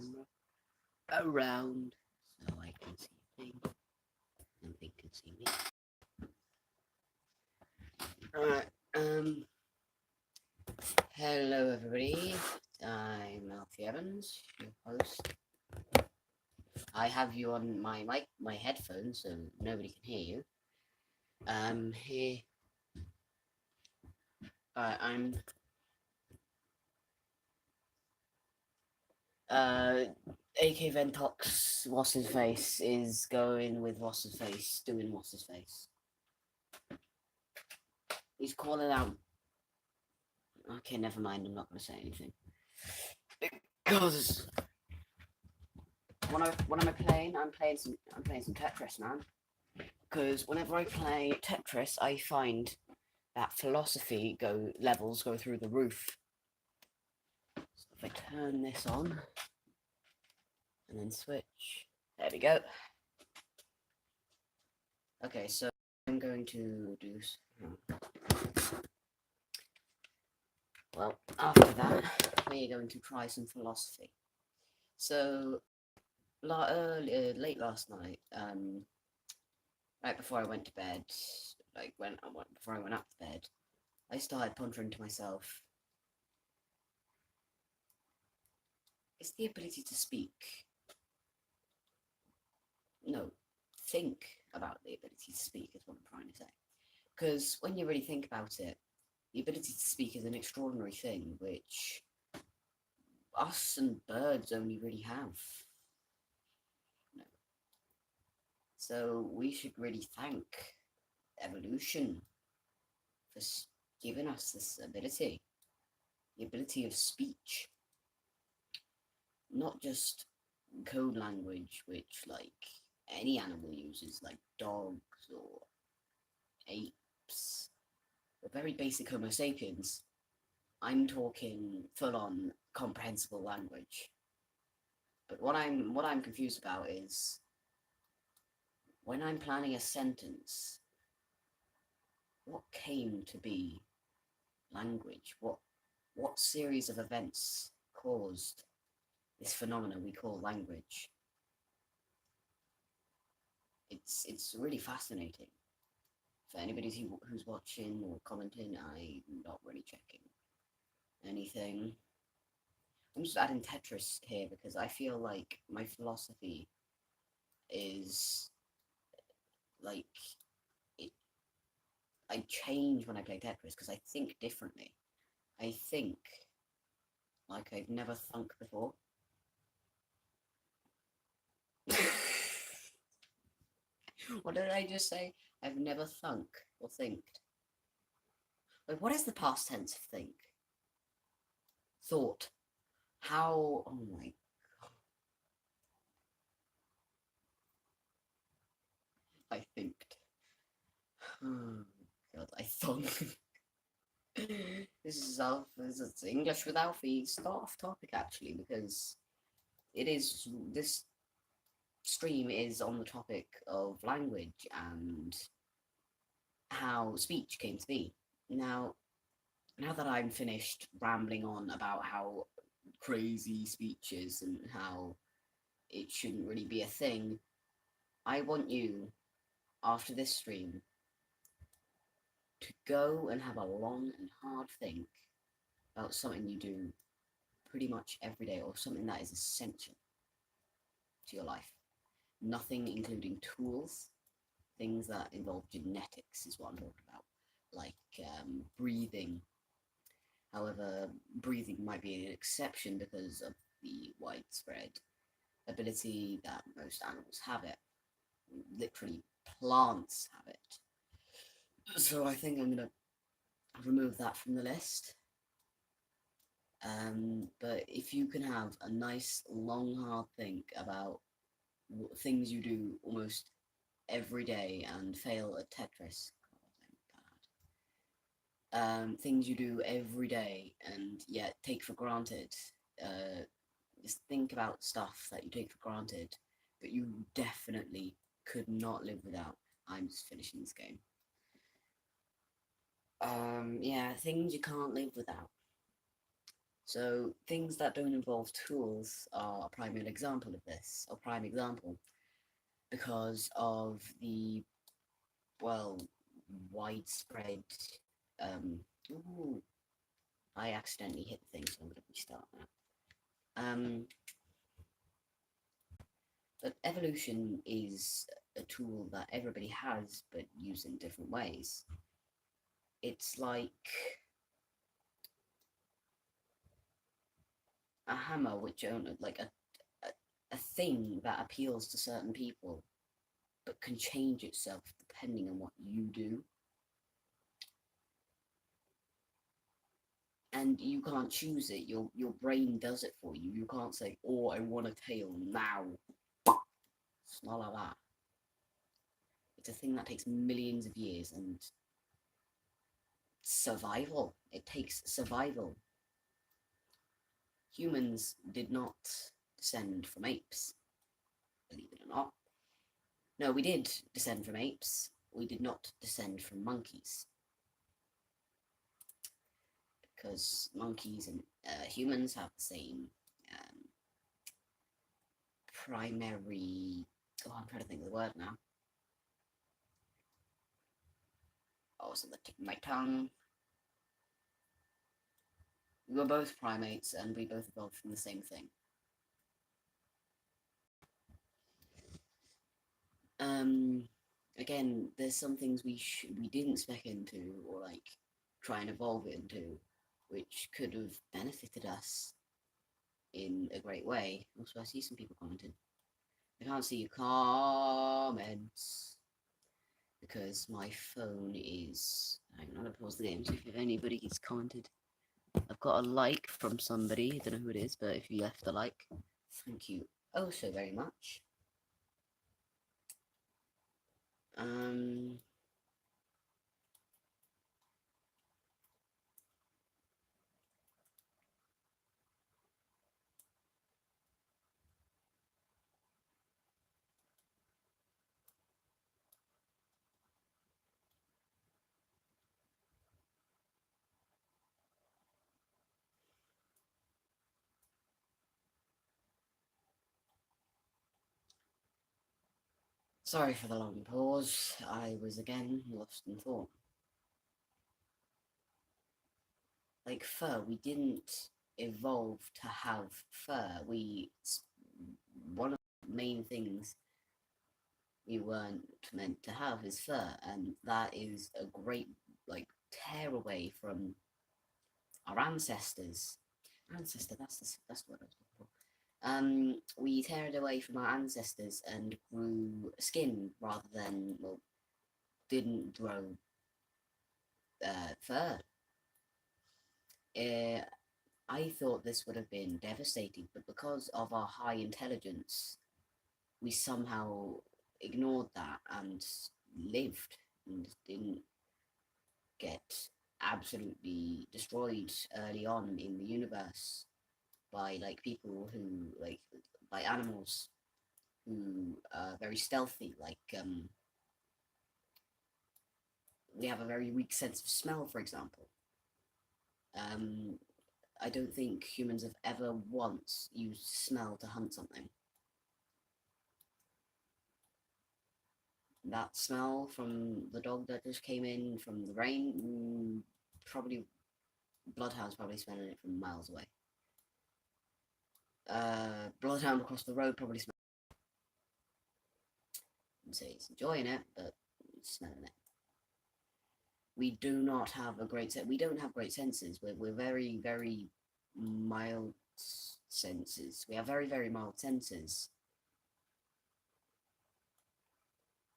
camera around so I can see things and they can see me. Alright, hello everybody. I'm Alfie Evans, your host. I have you on my mic, my headphones, so nobody can hear you. Here. I'm. AK Ventox, what's his face, is going with what's his face, doing what's his face. He's calling out. Okay, never mind. I'm not gonna say anything because when am I playing? I'm playing some Tetris, man. Because whenever I play Tetris, I find that philosophy levels go through the roof. So if I turn this on and then switch, there we go. Okay, so I'm going to do. Well, after that, we're going to try some philosophy. So, late last night, right before I went to bed, before I went up to bed, I started pondering to myself, is the ability to speak? No, think about the ability to speak is what I'm trying to say. Because when you really think about it, the ability to speak is an extraordinary thing, which us and birds only really have. No. So we should really thank evolution for giving us this ability, the ability of speech, not just code language, which like any animal uses, like dogs or apes, or very basic Homo sapiens. I'm talking full-on comprehensible language. But what I'm confused about is when I'm planning a sentence, what came to be language? What series of events caused this phenomena we call language? It's really fascinating. For anybody who's watching or commenting, I'm not really checking anything. I'm just adding Tetris here because I feel like my philosophy is like I change when I play Tetris because I think differently. I think like I've never thunk before. What did I just say? I've never thunk or thinked. Wait, what is the past tense of think? Thought. How? Oh my god. I thinked. Oh god, I thunk. This is English with Alfie. It's not off topic actually because this stream is on the topic of language and how speech came to be. Now that I'm finished rambling on about how crazy speech is and how it shouldn't really be a thing, I want you, after this stream, to go and have a long and hard think about something you do pretty much every day or something that is essential to your life. Nothing including tools, things that involve genetics is what I'm talking about, like breathing. However, breathing might be an exception because of the widespread ability that most animals have it. Literally, plants have it. So I think I'm going to remove that from the list. But if you can have a nice, long, hard think about things you do almost every day and fail at Tetris. Things you do every day and yet take for granted. Just think about stuff that you take for granted, but you definitely could not live without. I'm just finishing this game. Yeah, things you can't live without. So things that don't involve tools are a prime example of this, a prime example, because of the, well, widespread, um, ooh, I accidentally hit the thing, so I'm going to restart now. But evolution is a tool that everybody has, but used in different ways. It's like a hammer, which only like a thing that appeals to certain people, but can change itself depending on what you do. And you can't choose it. Your brain does it for you. You can't say, "Oh, I want a tail now." It's not like that. It's a thing that takes millions of years and survival. It takes survival. Humans did not descend from apes, believe it or not. No, we did descend from apes. We did not descend from monkeys. Because monkeys and humans have the same primary. Oh, I'm trying to think of the word now. Oh, it's on the tip of my tongue. We were both primates and we both evolved from the same thing. Again, there's some things we didn't spec into or like try and evolve into, which could have benefited us in a great way. Also, I see some people commenting. I can't see your comments because my phone is. I'm gonna pause the game. So if anybody's commented, I've got a like from somebody. I don't know who it is, but if you left a like, thank you oh so very much. Um. Sorry for the long pause. I was again lost in thought. Like fur, we didn't evolve to have fur. One of the main things we weren't meant to have is fur, and that is a great like tear away from our ancestors. Ancestor, that's what I was looking for. We tear it away from our ancestors and grew skin rather than, well, didn't grow fur. I thought this would have been devastating, but because of our high intelligence, we somehow ignored that and lived and didn't get absolutely destroyed early on in the universe by like people who like by animals who are very stealthy, like we have a very weak sense of smell, for example. um I don't think humans have ever once used smell to hunt something. That smell from the dog that just came in from the rain, probably bloodhound's probably smelling it from miles away. Bloodhound across the road probably smelling. I'd say it's enjoying it, but it's smelling it. We do not have a great set. We don't have great senses. We're very very mild senses. We have very very mild senses.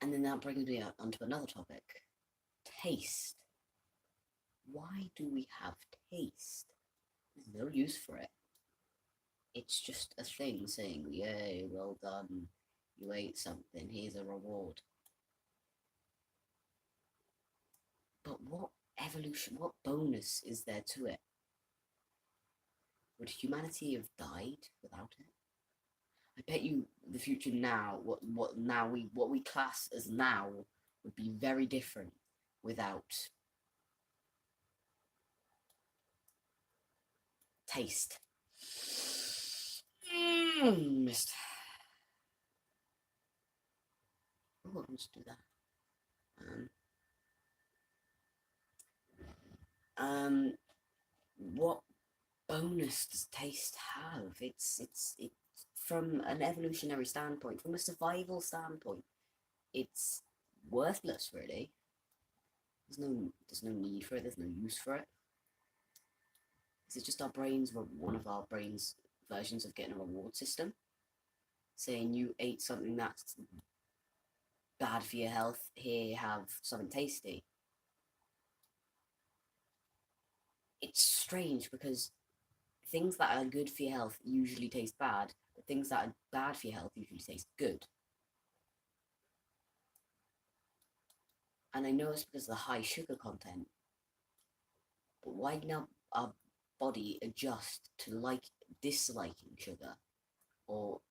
And then that brings me onto another topic: taste. Why do we have taste? There's no use for it. It's just a thing saying, "Yay, well done, you ate something. Here's a reward." But what evolution? What bonus is there to it? Would humanity have died without it? I bet you the future now, what we class as now, would be very different without Taste. Missed. Oh, let's do that. What bonus does taste have? It's from an evolutionary standpoint, from a survival standpoint, it's worthless really. There's no need for it, there's no use for it. Is it just our brains, one of our brains versions of getting a reward system? Saying you ate something that's bad for your health, here have something tasty. It's strange because things that are good for your health usually taste bad, but things that are bad for your health usually taste good. And I know it's because of the high sugar content, but why now our body adjust to disliking sugar? Or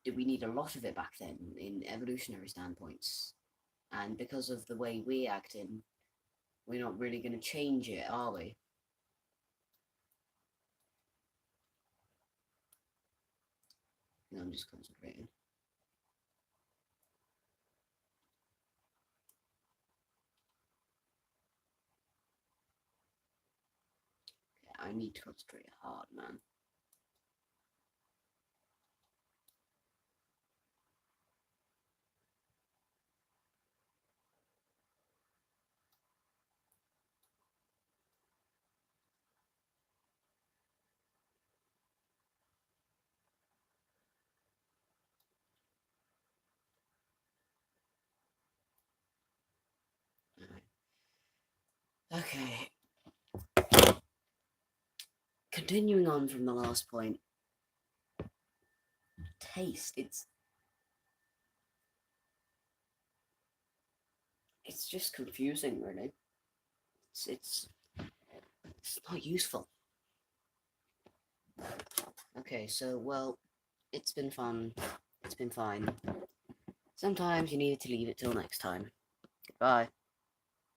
did we need a lot of it back then in evolutionary standpoints? And because of the way we're acting, we're not really going to change it, are we? No, I'm just concentrating. Okay, I need to concentrate hard, man. Okay. Continuing on from the last point, taste. It's just confusing, really. It's not useful. Okay, so well, it's been fun. It's been fine. Sometimes you need to leave it till next time. Goodbye.